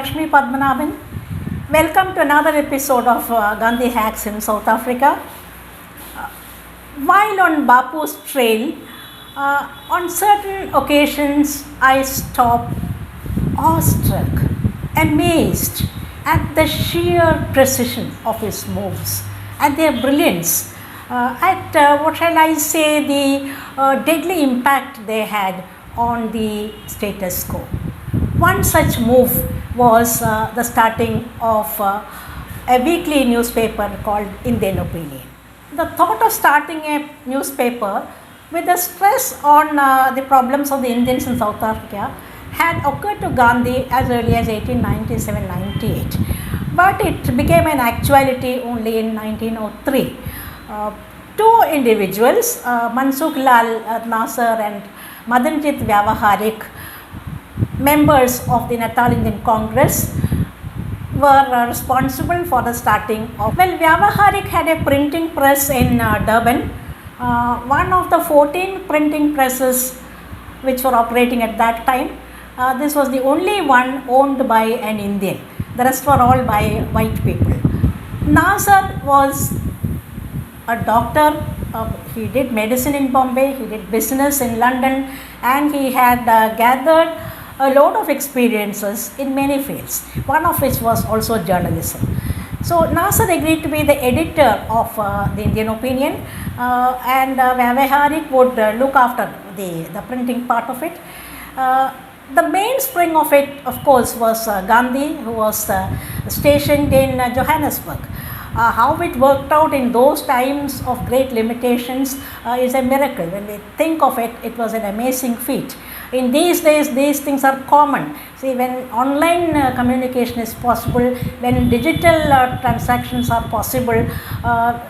Lakshmi Padmanabhan. Welcome to another episode of Gandhi Hacks in South Africa. While on Bapu's trail, on certain occasions I stop awestruck, amazed at the sheer precision of his moves, at their brilliance, at what shall I say, the deadly impact they had on the status quo. One such move was the starting of a weekly newspaper called Indian Opinion. The thought of starting a newspaper with the stress on the problems of the Indians in South Africa had occurred to Gandhi as early as 1897-98, but it became an actuality only in 1903. Two individuals, Mansukh Lal Nasser and Madanjit Vyavaharik, members of the Natal Indian Congress, were responsible for the starting of. Well, Vyavaharik had a printing press in Durban, one of the 14 printing presses which were operating at that time. This was the only one owned by an Indian. The rest were all by white people. Nasser was a doctor. He did medicine in Bombay, he did business in London, and he had gathered a lot of experiences in many fields, one of which was also journalism. So Nasser agreed to be the editor of the Indian Opinion, and Vyavaharik would look after the printing part of it. The mainspring of it, of course, was Gandhi, who was stationed in Johannesburg. How it worked out in those times of great limitations is a miracle. When we think of it, it was an amazing feat. In these days, these things are common. See, when online communication is possible, when digital transactions are possible,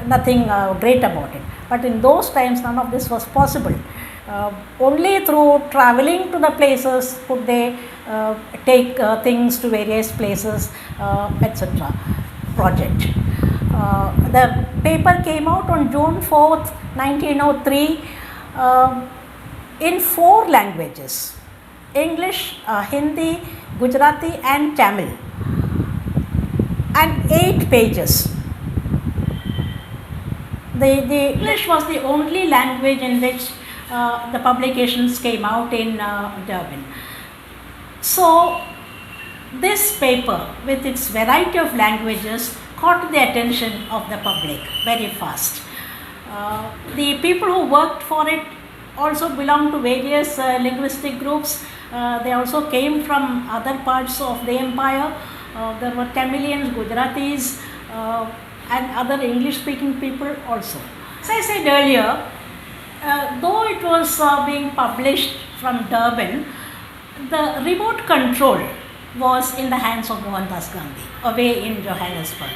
nothing great about it. But in those times, none of this was possible. Only through traveling to the places could they take things to various places, etc. Project. The paper came out on June 4th, 1903 in 4 languages: English, Hindi, Gujarati and Tamil, and 8 pages. The English was the only language in which the publications came out in Durban. So this paper, with its variety of languages, caught the attention of the public very fast. The people who worked for it also belonged to various linguistic groups. They also came from other parts of the empire. There were Tamilians, Gujaratis, and other English speaking people also. As I said earlier, though it was being published from Durban, the remote control was in the hands of Mohandas Gandhi, away in Johannesburg.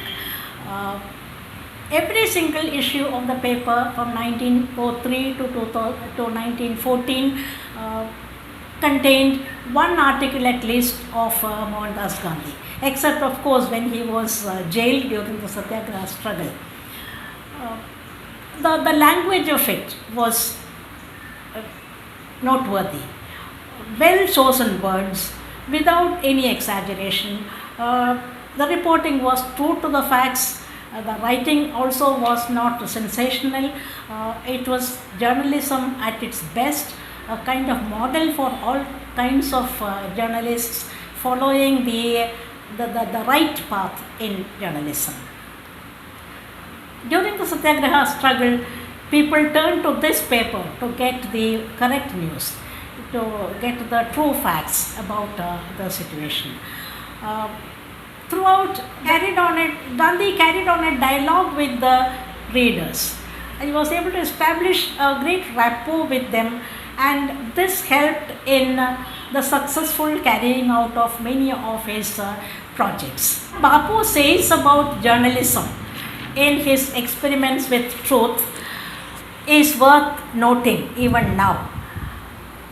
Every single issue of the paper from 1903 to 1914 contained one article at least of Mohandas Gandhi, except of course when he was jailed during the Satyagraha struggle. The language of it was noteworthy. Well chosen words, without any exaggeration. The reporting was true to the facts. The writing also was not sensational. It was journalism at its best, a kind of model for all kinds of journalists following the right path in journalism. During the Satyagraha struggle, people turned to this paper to get the correct news, to get the true facts about the situation. Throughout, Gandhi carried on a dialogue with the readers. And he was able to establish a great rapport with them, and this helped in the successful carrying out of many of his projects. Bapu says about journalism in his experiments with truth is worth noting even now.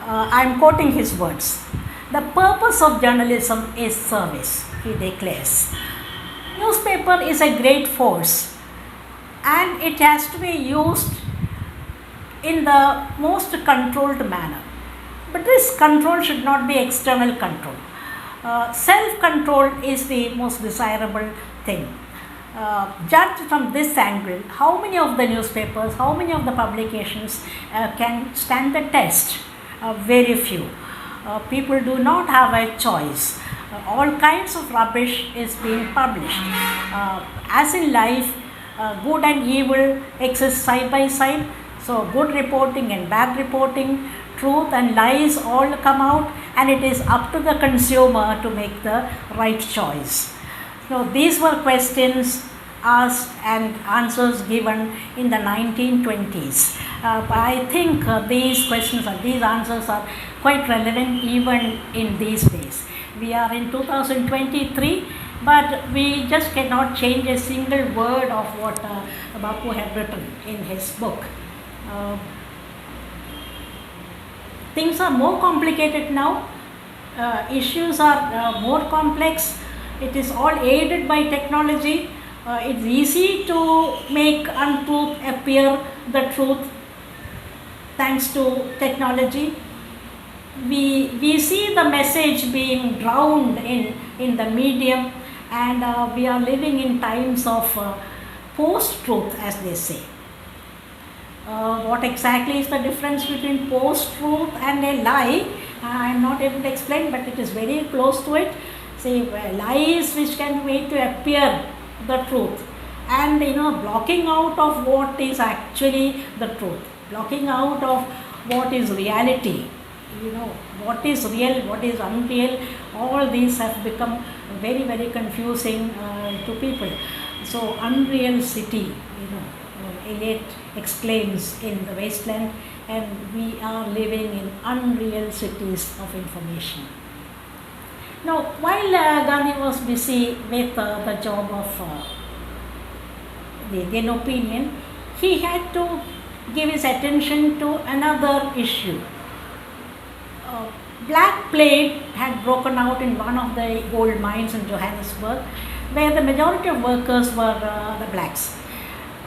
I am quoting his words. The purpose of journalism is service, he declares. Newspaper is a great force, and it has to be used in the most controlled manner. But this control should not be external control. Self-control is the most desirable thing. Judged from this angle, how many of the newspapers, how many of the publications can stand the test? Very few. People do not have a choice. All kinds of rubbish is being published. As in life, good and evil exist side by side. So good reporting and bad reporting, truth and lies all come out, and it is up to the consumer to make the right choice. So these were questions asked and answers given in the 1920s. I think these questions and these answers are quite relevant even in these days. We are in 2023, but we just cannot change a single word of what Bapu had written in his book. Things are more complicated now. Issues are more complex. It is all aided by technology. It's easy to make untruth appear the truth thanks to technology. We see the message being drowned in the medium, and we are living in times of post-truth, as they say. What exactly is the difference between post-truth and a lie? I am not able to explain, but it is very close to it. See, lies which can be made to appear the truth, and blocking out of what is actually the truth, blocking out of what is reality, what is real, what is unreal. All these have become very, very confusing to people. So unreal city, Eliot exclaims in The Wasteland, and we are living in unreal cities of information. Now, while Gandhi was busy with the job of the Indian opinion, he had to give his attention to another issue. Black plague had broken out in one of the gold mines in Johannesburg, where the majority of workers were the blacks.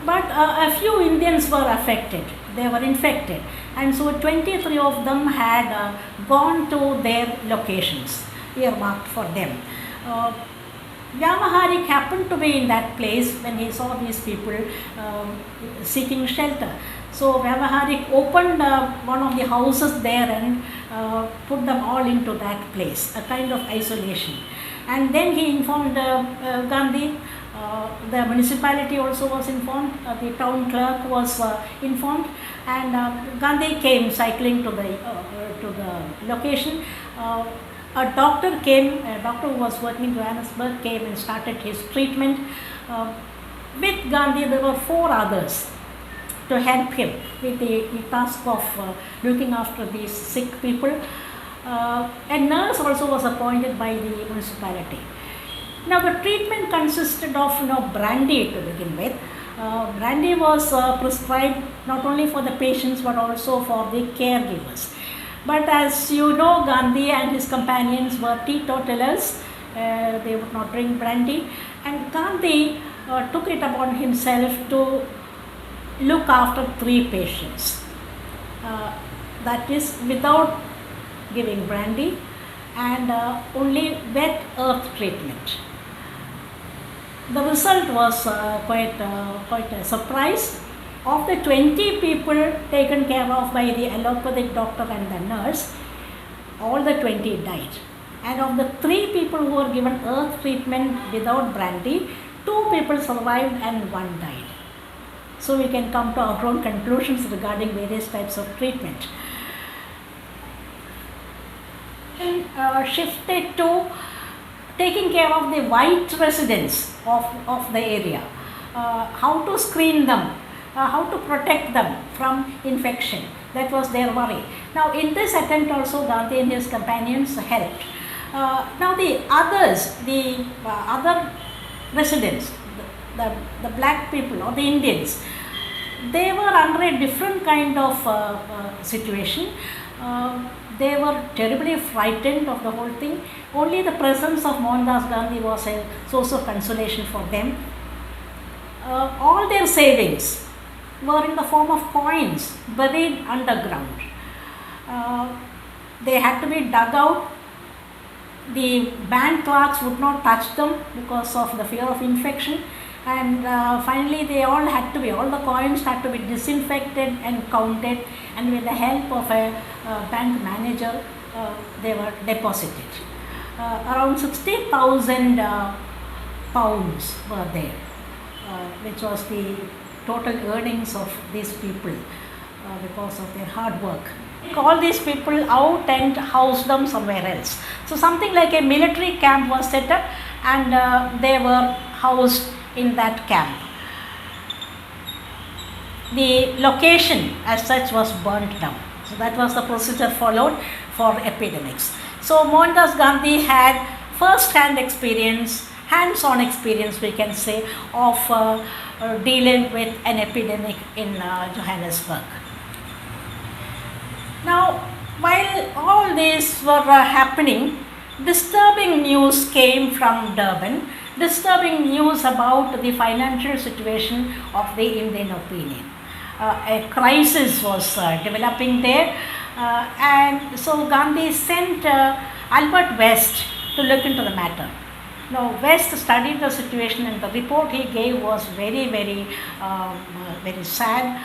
But a few Indians were affected, they were infected, and so 23 of them had gone to their locations earmarked for them. Vyavaharik happened to be in that place when he saw these people seeking shelter. So Vyavaharik opened one of the houses there and put them all into that place, a kind of isolation. And then he informed Gandhi. The municipality also was informed, the town clerk was informed, and Gandhi came cycling to the location. A doctor came, a doctor who was working in Johannesburg came and started his treatment. With Gandhi, there were 4 others to help him with the task of looking after these sick people. A nurse also was appointed by the municipality. Now the treatment consisted of brandy to begin with. Brandy was prescribed not only for the patients but also for the caregivers. But as you know, Gandhi and his companions were teetotalers. They would not drink brandy, and Gandhi took it upon himself to look after 3 patients. That is without giving brandy, and only wet earth treatment. The result was quite a surprise. Of the 20 people taken care of by the allopathic doctor and the nurse, all the 20 died. And of the 3 people who were given earth treatment without brandy, 2 people survived and 1 died. So we can come to our own conclusions regarding various types of treatment. And shifted to taking care of the white residents of the area, how to screen them, how to protect them from infection. That was their worry. Now in this attempt also Gandhi and his companions helped. Now the others, the other residents, the black people or the Indians, they were under a different kind of situation. They were terribly frightened of the whole thing. Only the presence of Mohandas Gandhi was a source of consolation for them. All their savings were in the form of coins buried underground. They had to be dug out The bank clerks would not touch them because of the fear of infection, and finally all the coins had to be disinfected and counted, and with the help of a bank manager, they were deposited. Around 60,000 pounds were there, which was the total earnings of these people because of their hard work. Call these people out and house them somewhere else. So something like a military camp was set up, and they were housed in that camp. The location as such was burnt down. So that was the procedure followed for epidemics. So Mohandas Gandhi had first-hand experience, hands-on experience we can say, of dealing with an epidemic in Johannesburg. Now, while all these were happening, disturbing news came from Durban, disturbing news about the financial situation of the Indian opinion. A crisis was developing there, and so Gandhi sent Albert West to look into the matter. Now, West studied the situation, and the report he gave was very, very sad.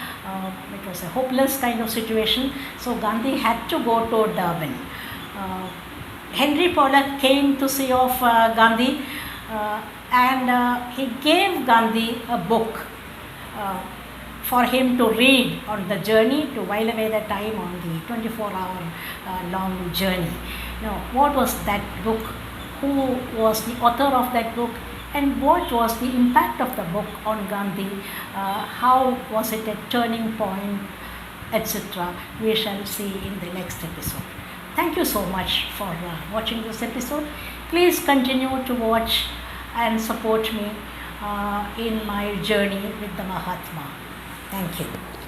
It was a hopeless kind of situation. So Gandhi had to go to Durban. Henry Pollock came to see of Gandhi, and he gave Gandhi a book for him to read on the journey, to while away the time on the 24-hour long journey. Now, what was that book? Who was the author of that book, and what was the impact of the book on Gandhi? How was it a turning point, etc.? We shall see in the next episode. Thank you so much for watching this episode. Please continue to watch and support me in my journey with the Mahatma. Thank you.